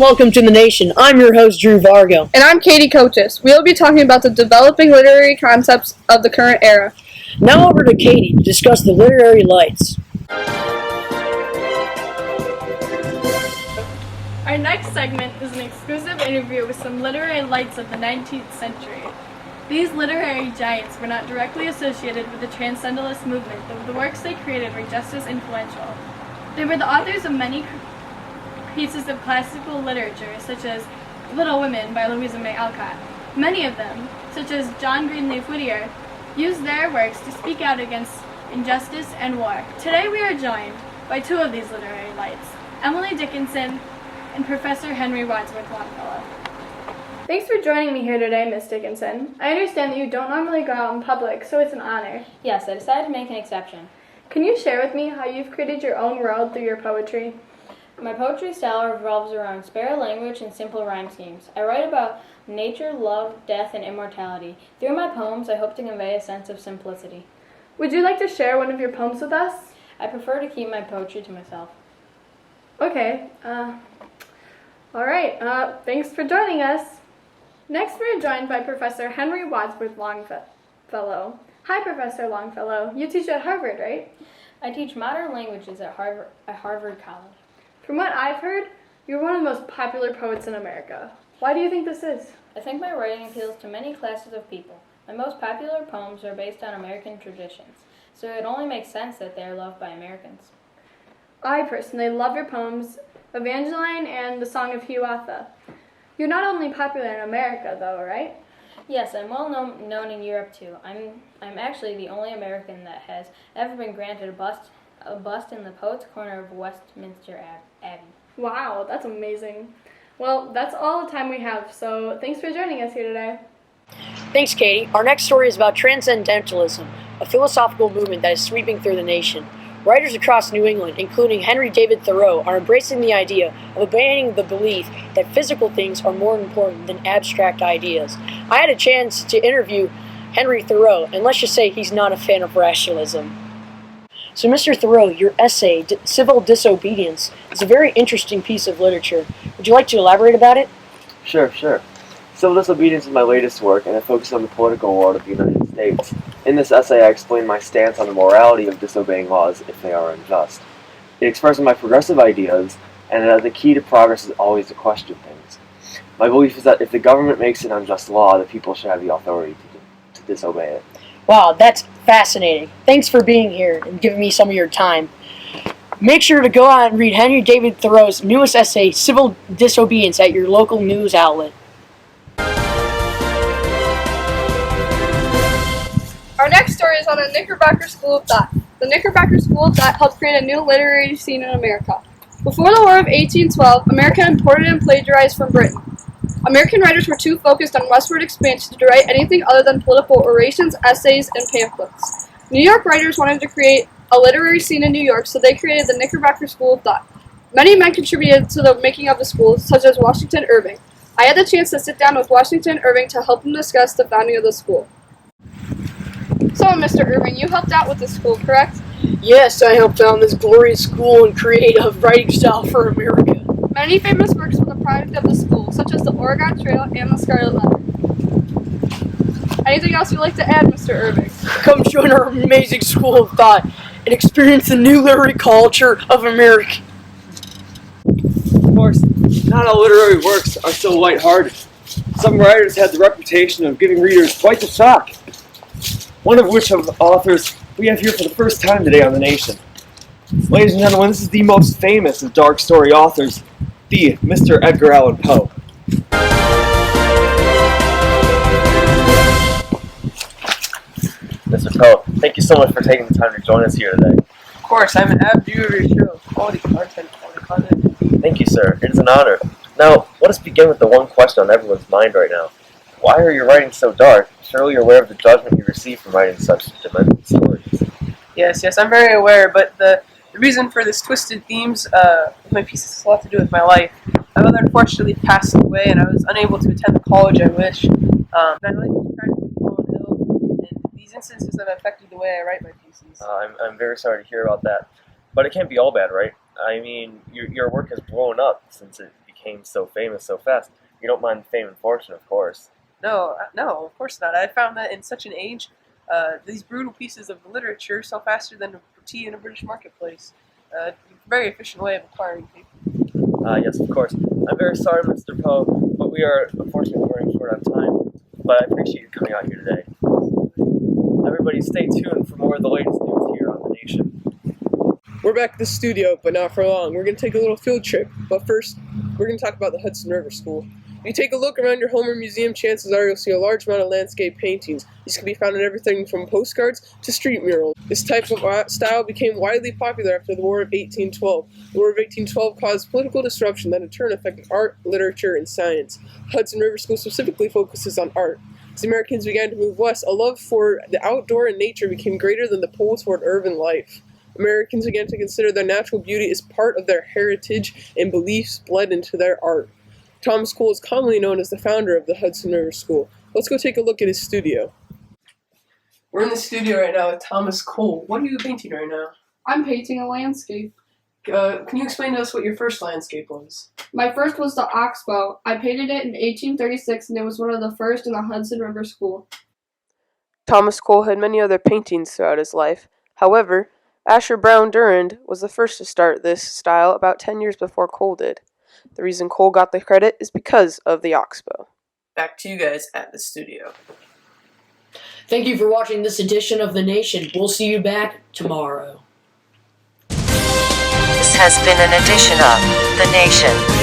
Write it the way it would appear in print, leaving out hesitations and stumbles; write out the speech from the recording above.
welcome to the nation. I'm your host, Drew Vargo. And I'm Katie Coaches. We'll be talking about the developing literary concepts of the current era. Now over to Katie to discuss the literary lights. Our next segment is an exclusive interview with some literary lights of the 19th century. These literary giants were not directly associated with the Transcendentalist movement, but the works they created were just as influential. They were the authors of many pieces of classical literature, such as Little Women by Louisa May Alcott. Many of them, such as John Greenleaf Whittier, used their works to speak out against injustice and war. Today we are joined by two of these literary lights, Emily Dickinson and Professor Henry Wadsworth Longfellow. Thanks for joining me here today, Miss Dickinson. I understand that you don't normally go out in public, so it's an honor. Yes, I decided to make an exception. Can you share with me how you've created your own world through your poetry? My poetry style revolves around spare language and simple rhyme schemes. I write about nature, love, death, and immortality. Through my poems, I hope to convey a sense of simplicity. Would you like to share one of your poems with us? I prefer to keep my poetry to myself. Okay, alright, thanks for joining us. Next, we're joined by Professor Henry Wadsworth Longfellow. Hi, Professor Longfellow. You teach at Harvard, right? I teach modern languages at Harvard College. From what I've heard, you're one of the most popular poets in America. Why do you think this is? I think my writing appeals to many classes of people. My most popular poems are based on American traditions, so it only makes sense that they are loved by Americans. I personally love your poems, Evangeline and The Song of Hiawatha. You're not only popular in America, though, right? Yes, I'm well known in Europe, too. I'm actually the only American that has ever been granted a bust in the Poets' Corner of Westminster Abbey. Wow, that's amazing. Well, that's all the time we have, so thanks for joining us here today. Thanks, Katie. Our next story is about Transcendentalism, a philosophical movement that is sweeping through the nation. Writers across New England, including Henry David Thoreau, are embracing the idea of abandoning the belief that physical things are more important than abstract ideas. I had a chance to interview Henry Thoreau, and let's just say he's not a fan of rationalism. So, Mr. Thoreau, your essay, Civil Disobedience, is a very interesting piece of literature. Would you like to elaborate about it? Sure. Civil Disobedience is my latest work, and it focuses on the political world of the United States. In this essay, I explain my stance on the morality of disobeying laws if they are unjust. It expresses my progressive ideas, and that the key to progress is always to question things. My belief is that if the government makes an unjust law, the people should have the authority to disobey it. Wow, that's fascinating. Thanks for being here and giving me some of your time. Make sure to go out and read Henry David Thoreau's newest essay, Civil Disobedience, at your local news outlet. Our next story is on the Knickerbocker School of Thought. The Knickerbocker School of Thought helped create a new literary scene in America. Before the War of 1812, America imported and plagiarized from Britain. American writers were too focused on westward expansion to write anything other than political orations, essays, and pamphlets. New York writers wanted to create a literary scene in New York, so they created the Knickerbocker School of Thought. Many men contributed to the making of the school, such as Washington Irving. I had the chance to sit down with Washington Irving to help him discuss the founding of the school. So, Mr. Irving, you helped out with the school, correct? Yes, I helped found this glorious school and create a writing style for America. Many famous works were the product of the school, such as the Oregon Trail and the Scarlet Letter. Anything else you'd like to add, Mr. Irving? Come join our amazing school of thought and experience the new literary culture of America. Of course, not all literary works are so lighthearted. Some writers had the reputation of giving readers quite the shock. One of which of authors we have here for the first time today on The Nation. Ladies and gentlemen, this is the most famous of dark story authors, the Mr. Edgar Allan Poe. Mr. Poe, thank you so much for taking the time to join us here today. Of course, I'm an avid viewer of your show. Quality content, quality content. Thank you, sir. It is an honor. Now, let us begin with the one question on everyone's mind right now. Why are you writing so dark? Surely you're aware of the judgment you receive from writing such demented stories. Yes, I'm very aware, but the reason for this twisted themes with my pieces has a lot to do with my life. My mother unfortunately passed away, and I was unable to attend the college I wish. And I like to tragically fallen ill, and these instances have affected the way I write my pieces. I'm very sorry to hear about that. But it can't be all bad, right? I mean, your work has blown up since it became so famous so fast. You don't mind the fame and fortune, of course. No, of course not. I found that in such an age, these brutal pieces of literature sell faster than tea in a British marketplace. Very efficient way of acquiring people. Yes, of course. I'm very sorry, Mr. Poe, but we are unfortunately running short on time. But I appreciate you coming out here today. Everybody stay tuned for more of the latest news here on The Nation. We're back at the studio, but not for long. We're going to take a little field trip. But first, we're going to talk about the Hudson River School. If you take a look around your home or museum, chances are you'll see a large amount of landscape paintings. These can be found in everything from postcards to street murals. This type of style became widely popular after the War of 1812. The War of 1812 caused political disruption that in turn affected art, literature, and science. Hudson River School specifically focuses on art. As Americans began to move west, a love for the outdoor and nature became greater than the pull toward urban life. Americans began to consider their natural beauty as part of their heritage, and beliefs bled into their art. Thomas Cole is commonly known as the founder of the Hudson River School. Let's go take a look at his studio. We're in the studio right now with Thomas Cole. What are you painting right now? I'm painting a landscape. Can you explain to us what your first landscape was? My first was the oxbow. I painted it in 1836, and it was one of the first in the Hudson River School. Thomas Cole had many other paintings throughout his life. However, Asher Brown Durand was the first to start this style about 10 years before Cole did. The reason Cole got the credit is because of the oxbow. Back to you guys at the studio. Thank you for watching this edition of The Nation. We'll see you back tomorrow. This has been an edition of The Nation.